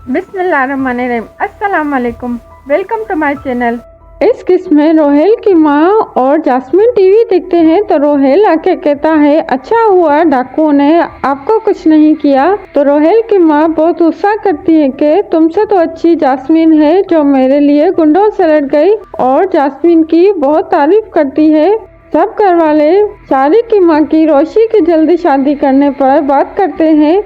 बिस्मिल्लाहिर्रहमानिर्रहीम। अस्सलाम वालेकुम, वेलकम टू माय चैनल। इस किस्म में रोहेल की माँ और जास्मिन टीवी देखते हैं तो रोहेल आके कहता है, अच्छा हुआ डाकुओं ने आपको कुछ नहीं किया। तो रोहेल की माँ बहुत गुस्सा करती है कि तुमसे तो अच्छी जास्मिन है जो मेरे लिए गुंडों से लड़ गई, और जास्मिन की बहुत तारीफ करती है। सब घर वाले शारिक की माँ की रोशी की जल्दी शादी करने पर बात करते हैं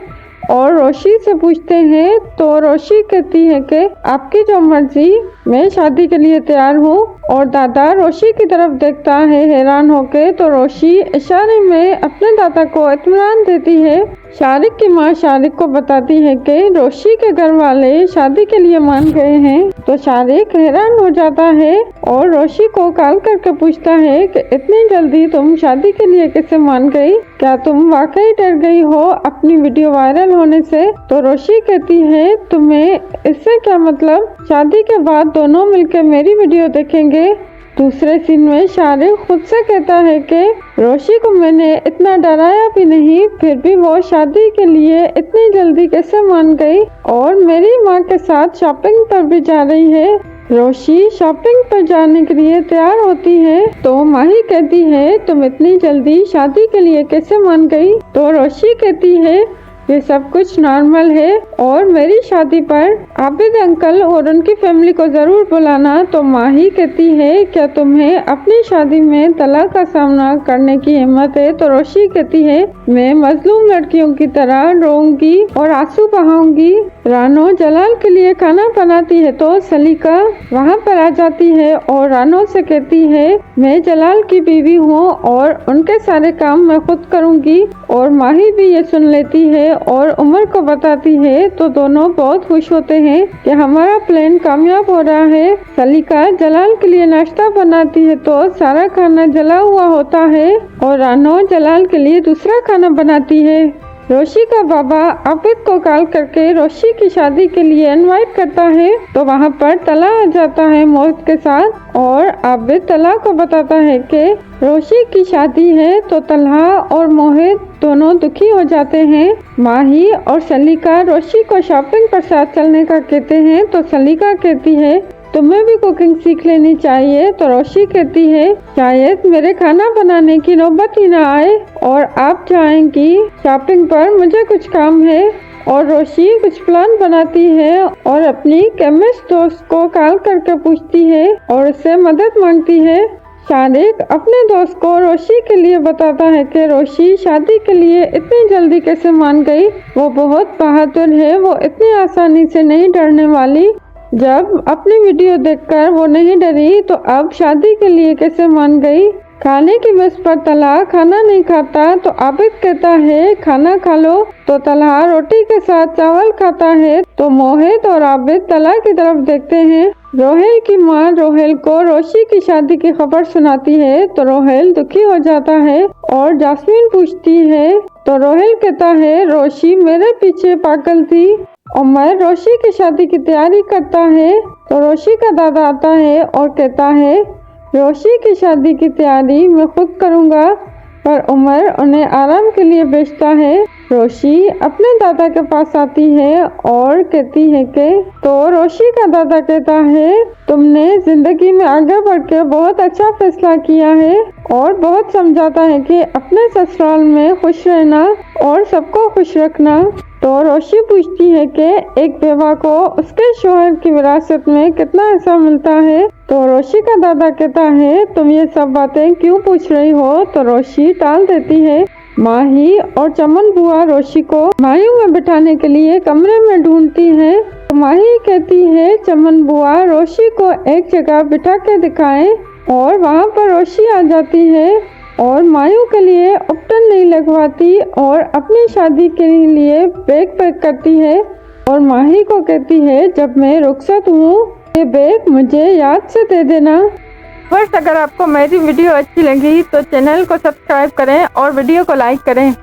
और रोशी से पूछते हैं। तो रोशी कहती है कि आपकी जो मर्जी, मैं शादी के लिए तैयार हूँ। और दादा रोशी की तरफ देखता है हैरान होके। तो रोशी इशारे में अपने दादा को इत्मीनान देती है। शारिक की माँ शारिक को बताती है कि रोशी के घर वाले शादी के लिए मान गए हैं। तो शारिक हैरान हो जाता है और रोशी को कॉल करके पूछता है कि इतनी जल्दी तुम शादी के लिए कैसे मान गई? क्या तुम वाकई डर गई हो अपनी वीडियो वायरल होने से? तो रोशी कहती है, तुम्हें इससे क्या मतलब? शादी के बाद दोनों मिलकर मेरी वीडियो देखेंगे। दूसरे सीन में शारिक खुद से कहता है कि रोशी को मैंने इतना डराया भी नहीं, फिर भी वो शादी के लिए इतनी जल्दी कैसे मान गई और मेरी माँ के साथ शॉपिंग पर भी जा रही है। रोशी शॉपिंग पर जाने के लिए तैयार होती है तो माही कहती है, तुम इतनी जल्दी शादी के लिए कैसे मान गई? तो रोशी कहती है, ये सब कुछ नॉर्मल है और मेरी शादी पर आबिद अंकल और उनकी फैमिली को जरूर बुलाना। तो माही कहती है, क्या तुम्हें अपनी शादी में तलाक का सामना करने की हिम्मत है? तो रोशी कहती है, मैं मजलूम लड़कियों की तरह रोऊंगी और आंसू बहाऊंगी। रानो जलाल के लिए खाना बनाती है तो सलीका वहाँ पर आ जाती है और रानो से कहती है, मैं जलाल की बीवी हूँ और उनके सारे काम मैं खुद करूँगी। और माही भी ये सुन लेती है और उमर को बताती है। तो दोनों बहुत खुश होते हैं कि हमारा प्लान कामयाब हो रहा है। सलीका जलाल के लिए नाश्ता बनाती है तो सारा खाना जला हुआ होता है और रानो जलाल के लिए दूसरा खाना बनाती है। रोशी का बाबा आबिद को कॉल करके रोशी की शादी के लिए इनवाइट करता है तो वहाँ पर तला आ जाता है मोहित के साथ और आबिद तला को बताता है कि रोशी की शादी है। तो तलहा और मोहित दोनों दुखी हो जाते हैं। माही और सलीका रोशी को शॉपिंग पर साथ चलने का कहते हैं तो सलीका कहती है, तुम्हें भी कुकिंग सीख लेनी चाहिए। तो रोशी कहती है, शायद मेरे खाना बनाने की नौबत ही ना आए और आप जाएंगी शॉपिंग पर, मुझे कुछ काम है। और रोशी कुछ प्लान बनाती है और अपनी केमिस्ट दोस्त को कॉल करके पूछती है और उससे मदद मांगती है। शारिक अपने दोस्त को रोशी के लिए बताता है कि रोशी शादी के लिए इतनी जल्दी कैसे मान गई। वो बहुत बहादुर है, वो इतनी आसानी से नहीं डरने वाली। जब अपनी वीडियो देखकर वो नहीं डरी तो अब शादी के लिए कैसे मान गई? खाने की मेज पर तलहा खाना नहीं खाता तो आबिद कहता है, खाना खा लो। तो तलहा रोटी के साथ चावल खाता है तो मोहित और आबिद तलहा की तरफ देखते हैं। रोहेल की माँ रोहेल को रोशी की शादी की खबर सुनाती है तो रोहेल दुखी हो जाता है और जास्मिन पूछती है तो रोहेल कहता है, रोशी मेरे पीछे पागल थी। उमर रोशी की शादी की तैयारी करता है तो रोशी का दादा आता है और कहता है, रोशी की शादी की तैयारी मैं खुद करूँगा। पर उमर उन्हें आराम के लिए भेजता है। रोशी अपने दादा के पास आती है और कहती है कि तो रोशी का दादा कहता है, तुमने जिंदगी में आगे बढ़ के बहुत अच्छा फैसला किया है। और बहुत समझाता है कि अपने ससुराल में खुश रहना और सबको खुश रखना। तो रोशी पूछती है कि एक बेवा को उसके शौहर की विरासत में कितना हिस्सा मिलता है? तो रोशी का दादा कहता है, तुम ये सब बातें क्यों पूछ रही हो? तो रोशी टाल देती है। माही और चमन बुआ रोशी को मायूं में बिठाने के लिए कमरे में ढूंढती है। तो माही कहती है, चमन बुआ रोशी को एक जगह बिठा के दिखाएं। और वहाँ पर रोशी आ जाती है और मायूं के लिए उपटन नहीं लगवाती और अपनी शादी के लिए बैग पैक करती है और माही को कहती है, जब मैं रुखसत हूँ ये बैग मुझे याद से दे देना। बस अगर आपको मेरी वीडियो अच्छी लगी तो चैनल को सब्सक्राइब करें और वीडियो को लाइक करें।